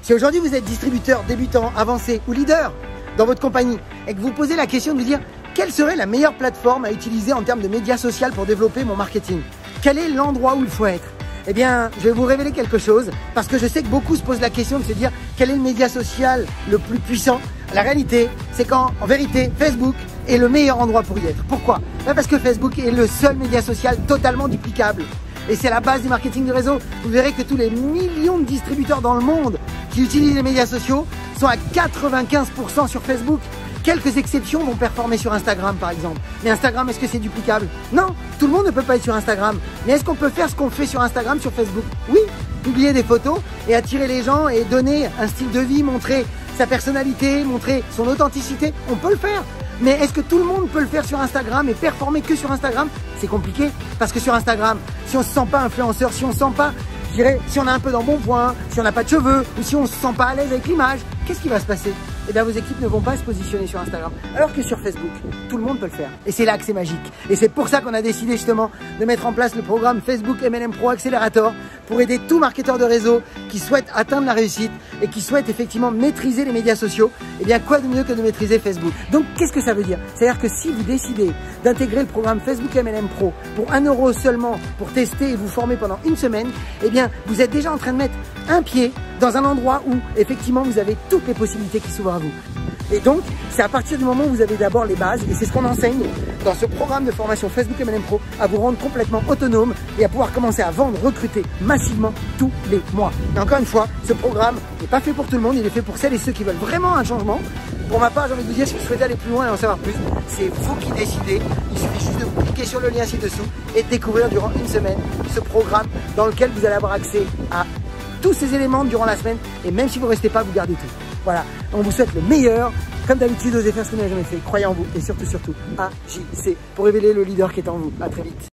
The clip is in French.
Si aujourd'hui vous êtes distributeur, débutant, avancé ou leader dans votre compagnie et que vous posez la question de vous dire quelle serait la meilleure plateforme à utiliser en termes de médias sociaux pour développer mon marketing? Quel est l'endroit où il faut être? Eh bien, je vais vous révéler quelque chose parce que je sais que beaucoup se posent la question de se dire quel est le média social le plus puissant. La réalité, c'est qu'en vérité, Facebook est le meilleur endroit pour y être. Pourquoi? Parce que Facebook est le seul média social totalement duplicable. Et c'est la base du marketing de réseau. Vous verrez que tous les millions de distributeurs dans le monde qui utilisent les médias sociaux sont à 95% sur Facebook. Quelques exceptions vont performer sur Instagram par exemple. Mais Instagram, est-ce que c'est duplicable? Non, tout le monde ne peut pas être sur Instagram. Mais est-ce qu'on peut faire ce qu'on fait sur Instagram sur Facebook? Oui, publier des photos et attirer les gens et donner un style de vie, montrer sa personnalité, montrer son authenticité. On peut le faire. Mais est-ce que tout le monde peut le faire sur Instagram et performer que sur Instagram? C'est compliqué parce que sur Instagram, si on ne se sent pas influenceur, si on ne se sent pas, je dirais, si on a un peu d'embonpoint, si on n'a pas de cheveux ou si on ne se sent pas à l'aise avec l'image, qu'est-ce qui va se passer? Eh bien, vos équipes ne vont pas se positionner sur Instagram. Alors que sur Facebook, tout le monde peut le faire. Et c'est là que c'est magique. Et c'est pour ça qu'on a décidé justement de mettre en place le programme Facebook MLM Pro Accelerator pour aider tout marketeur de réseau qui souhaite atteindre la réussite et qui souhaite effectivement maîtriser les médias sociaux. Eh bien, quoi de mieux que de maîtriser Facebook? Donc, qu'est-ce que ça veut dire? C'est-à-dire que si vous décidez d'intégrer le programme Facebook MLM Pro pour 1 € seulement pour tester et vous former pendant une semaine, eh bien, vous êtes déjà en train de mettre un pied dans un endroit où effectivement vous avez toutes les possibilités qui s'ouvrent à vous. Et donc, c'est à partir du moment où vous avez d'abord les bases, et c'est ce qu'on enseigne dans ce programme de formation Facebook MLM Pro, à vous rendre complètement autonome et à pouvoir commencer à vendre, recruter massivement tous les mois. Et encore une fois, ce programme n'est pas fait pour tout le monde, il est fait pour celles et ceux qui veulent vraiment un changement. Pour ma part, j'ai envie de vous dire, si vous souhaitez aller plus loin et en savoir plus, c'est vous qui décidez. Il suffit juste de cliquer sur le lien ci-dessous et de découvrir durant une semaine ce programme dans lequel vous allez avoir accès à tous ces éléments durant la semaine et même si vous ne restez pas, vous gardez tout. Voilà, on vous souhaite le meilleur. Comme d'habitude, osez faire ce que vous n'avez jamais fait. Croyez en vous et surtout, agissez pour révéler le leader qui est en vous. À très vite.